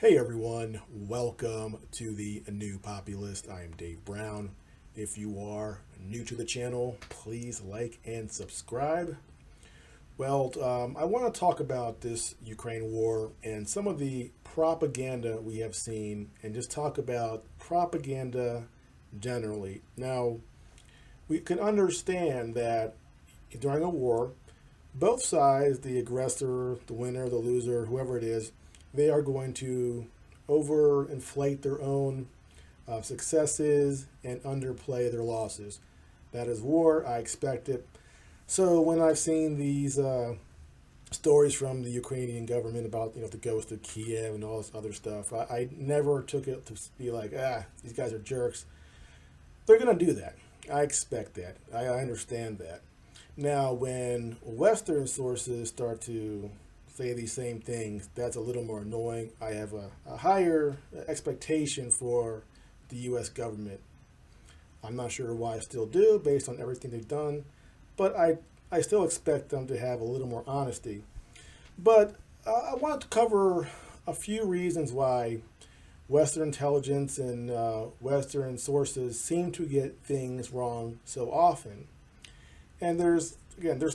Hey everyone, welcome to the New Populist. I am Dave Brown. If you are new to the channel, please like and subscribe. I want to talk about this Ukraine war and some of the propaganda we have seen and just talk about propaganda generally. Now, we can understand that during a war, both sides, the aggressor, the winner, the loser, whoever it is, they are going to overinflate their own successes and underplay their losses. That is war. I expect it. So when I've seen these stories from the Ukrainian government about the ghost of Kiev and all this other stuff, I never took it to be like, these guys are jerks. They're going to do that. I expect that. I understand that. Now, when Western sources start to say these same things, that's a little more annoying. I have a higher expectation for the U.S. government. I'm not sure why I still do, based on everything they've done, but I still expect them to have a little more honesty. But I wanted to cover a few reasons why Western intelligence and Western sources seem to get things wrong so often. And there's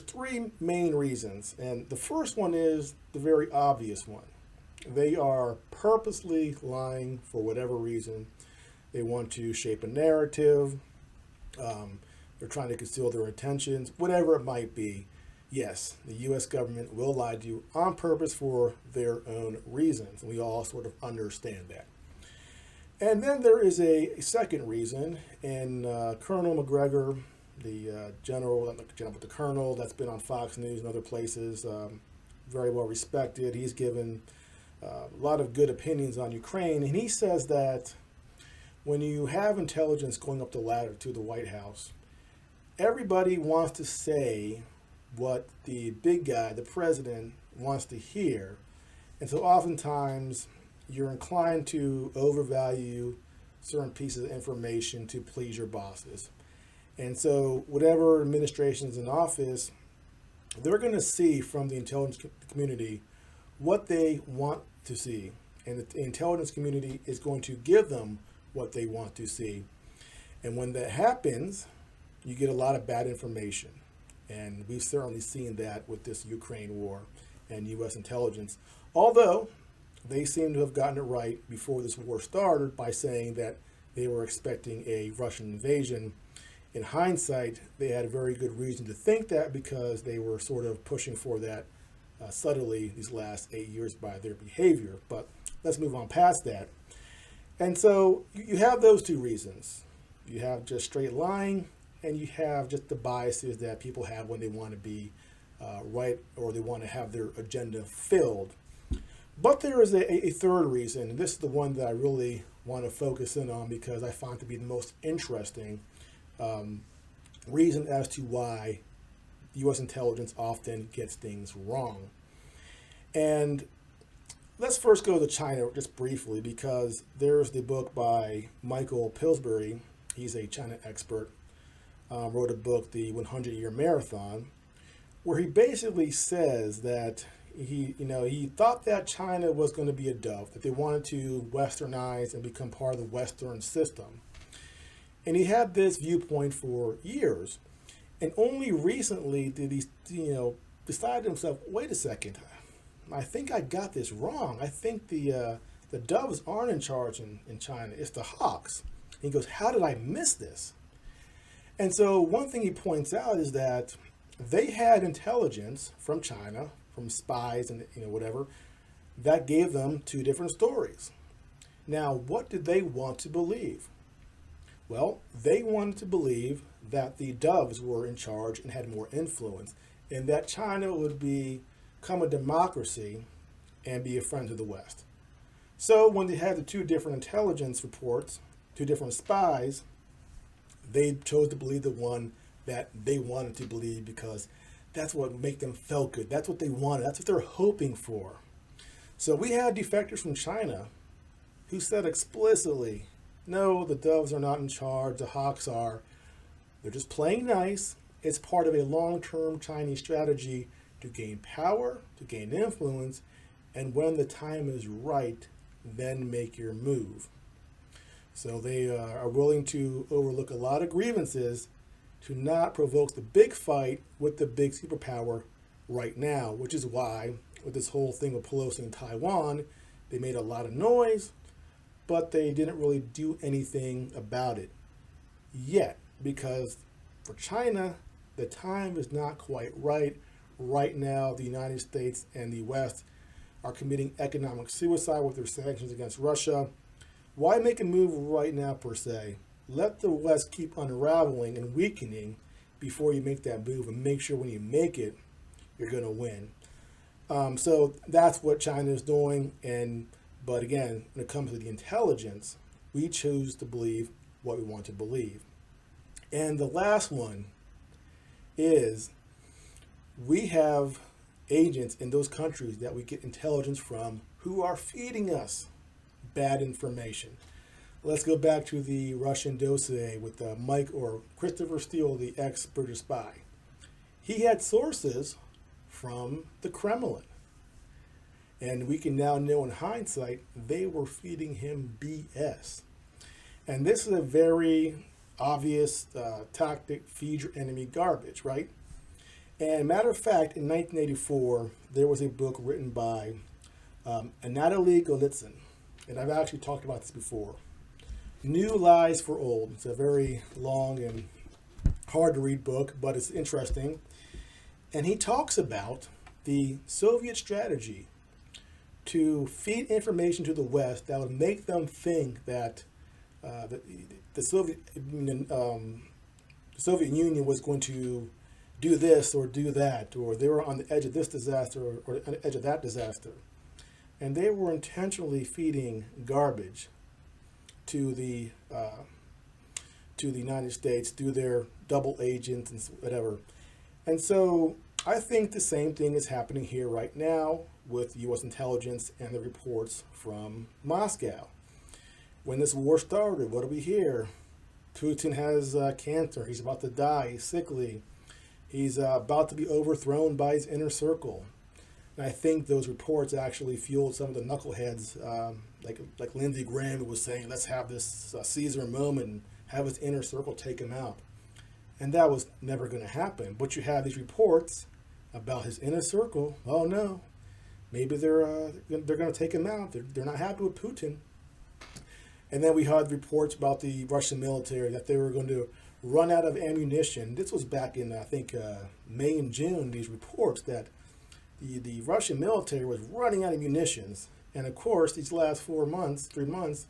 three main reasons. And the first one is the very obvious one. They are purposely lying for whatever reason. They want to shape a narrative. They're trying to conceal their intentions, whatever it might be. Yes, the U.S. government will lie to you on purpose for their own reasons. And we all sort of understand that. And then there is a second reason, and Colonel McGregor, the colonel that's been on Fox News and other places, very well respected. He's given a lot of good opinions on Ukraine, and he says that when you have intelligence going up the ladder to the White House, everybody wants to say what the big guy, the president, wants to hear. And so oftentimes you're inclined to overvalue certain pieces of information to please your bosses. And so whatever administration is in office, they're going to see from the intelligence community what they want to see. And the intelligence community is going to give them what they want to see. And when that happens, you get a lot of bad information. And we've certainly seen that with this Ukraine war and U.S. intelligence. Although they seem to have gotten it right before this war started by saying that they were expecting a Russian invasion. In hindsight, they had a very good reason to think that because they were sort of pushing for that subtly these last 8 years by their behavior. But let's move on past that. And so you have those two reasons. You have just straight lying, and you have just the biases that people have when they want to be right or they want to have their agenda filled. But there is a third reason, and this is the one that I really want to focus in on because I find to be the most interesting reason as to why U.S. intelligence often gets things wrong. And let's first go to China just briefly because there's the book by Michael Pillsbury. He's a China expert. Wrote a book, The 100-Year Marathon, where he basically says that he thought that China was going to be a dove, that they wanted to westernize and become part of the Western system. And he had this viewpoint for years. And only recently did he, decide to himself, wait a second, I think I got this wrong. I think the doves aren't in charge in China. It's the hawks. And he goes, how did I miss this? And so one thing he points out is that they had intelligence from China, from spies and whatever, that gave them two different stories. Now, what did they want to believe? Well, they wanted to believe that the doves were in charge and had more influence, and that China would become a democracy and be a friend of the West. So when they had the two different intelligence reports, two different spies, they chose to believe the one that they wanted to believe because that's what made them feel good. That's what they wanted. That's what they're hoping for. So we had defectors from China who said explicitly, no, the doves are not in charge, the hawks are. They're just playing nice. It's part of a long-term Chinese strategy to gain power, to gain influence, and when the time is right, then make your move. So they are willing to overlook a lot of grievances to not provoke the big fight with the big superpower right now, which is why with this whole thing with Pelosi in Taiwan, they made a lot of noise, but they didn't really do anything about it yet, because for China, the time is not quite right. Right now, the United States and the West are committing economic suicide with their sanctions against Russia. Why make a move right now, per se? Let the West keep unraveling and weakening before you make that move, and make sure when you make it, you're going to win. So that's what China is doing. But again, when it comes to the intelligence, we choose to believe what we want to believe. And the last one is we have agents in those countries that we get intelligence from who are feeding us bad information. Let's go back to the Russian dossier with Mike or Christopher Steele, the ex-British spy. He had sources from the Kremlin. And we can now know in hindsight, they were feeding him BS. And this is a very obvious tactic, feed your enemy garbage, right? And matter of fact, in 1984, there was a book written by Anatoly Golitsyn. And I've actually talked about this before. New Lies for Old. It's a very long and hard to read book, but it's interesting. And he talks about the Soviet strategy to feed information to the West that would make them think that the Soviet Union was going to do this or do that, or they were on the edge of this disaster or on the edge of that disaster. And they were intentionally feeding garbage to the United States through their double agents and whatever. And so I think the same thing is happening here right now with U.S. intelligence and the reports from Moscow. When this war started, what do we hear? Putin has cancer. He's about to die. He's sickly. He's about to be overthrown by his inner circle. And I think those reports actually fueled some of the knuckleheads, like Lindsey Graham, who was saying, let's have this Caesar moment and have his inner circle take him out. And that was never going to happen. But you have these reports about his inner circle. Oh no, maybe they're going to take him out. They're not happy with Putin. And then we had reports about the Russian military that they were going to run out of ammunition. This was back in, I think, May and June, these reports that the Russian military was running out of munitions. And of course, these last 3 months,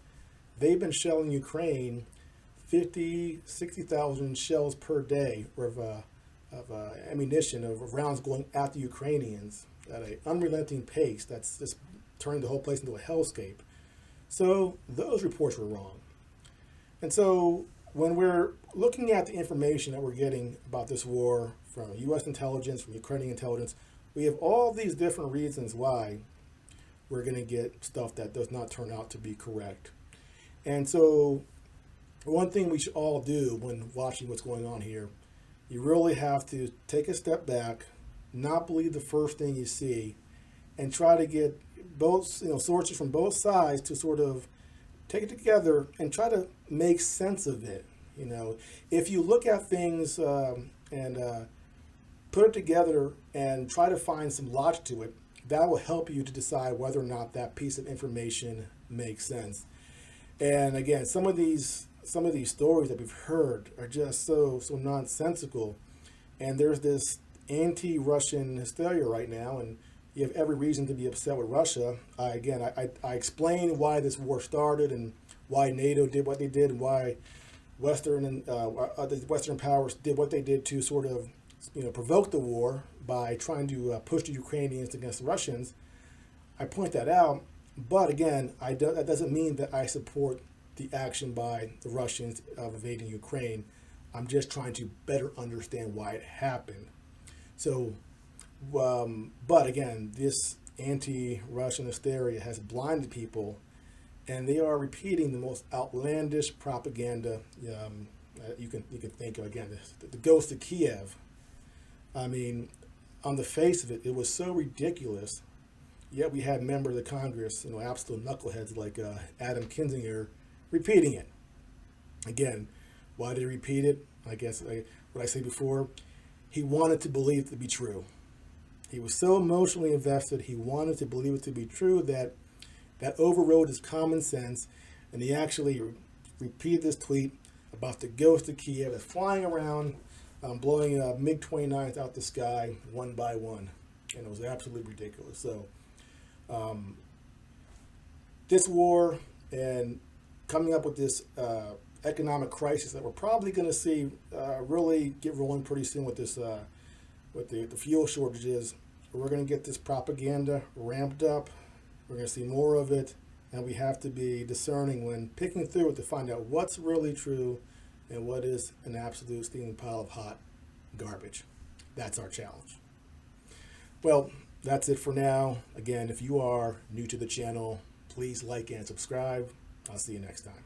they've been shelling Ukraine 60,000 shells per day of ammunition, of rounds going at the Ukrainians at an unrelenting pace that's just turning the whole place into a hellscape. So those reports were wrong. And so when we're looking at the information that we're getting about this war from U.S. intelligence, from Ukrainian intelligence, we have all these different reasons why we're going to get stuff that does not turn out to be correct. And so one thing we should all do when watching what's going on here, you really have to take a step back, not believe the first thing you see, and try to get both sources from both sides to sort of take it together and try to make sense of it. If you look at things and put it together and try to find some logic to it, that will help you to decide whether or not that piece of information makes sense. And again, some of these stories that we've heard are just so nonsensical. And there's this anti-Russian hysteria right now, and you have every reason to be upset with Russia. I explained why this war started and why NATO did what they did and why the Western powers did what they did to sort of provoke the war by trying to push the Ukrainians against the Russians. I point that out, but again, that doesn't mean that I support the action by the Russians of invading Ukraine. I'm just trying to better understand why it happened. So, but again, this anti-Russian hysteria has blinded people, and they are repeating the most outlandish propaganda you can think of. Again, the ghost of Kiev. I mean, on the face of it, it was so ridiculous yet we had members of Congress, absolute knuckleheads like Adam Kinzinger, repeating it. Again, why did he repeat it? I guess what I said before, he wanted to believe it to be true. He was so emotionally invested, he wanted to believe it to be true that overrode his common sense, and he actually repeated this tweet about the ghost of Kiev that's flying around, blowing MiG-29s out the sky one by one. And it was absolutely ridiculous. So this war and coming up with this economic crisis that we're probably going to see really get rolling pretty soon with this with the fuel shortages. We're going to get this propaganda ramped up. We're going to see more of it, and we have to be discerning when picking through it to find out what's really true and what is an absolute steaming pile of hot garbage. That's our challenge. Well, that's it for now. Again, if you are new to the channel, please like and subscribe. I'll see you next time.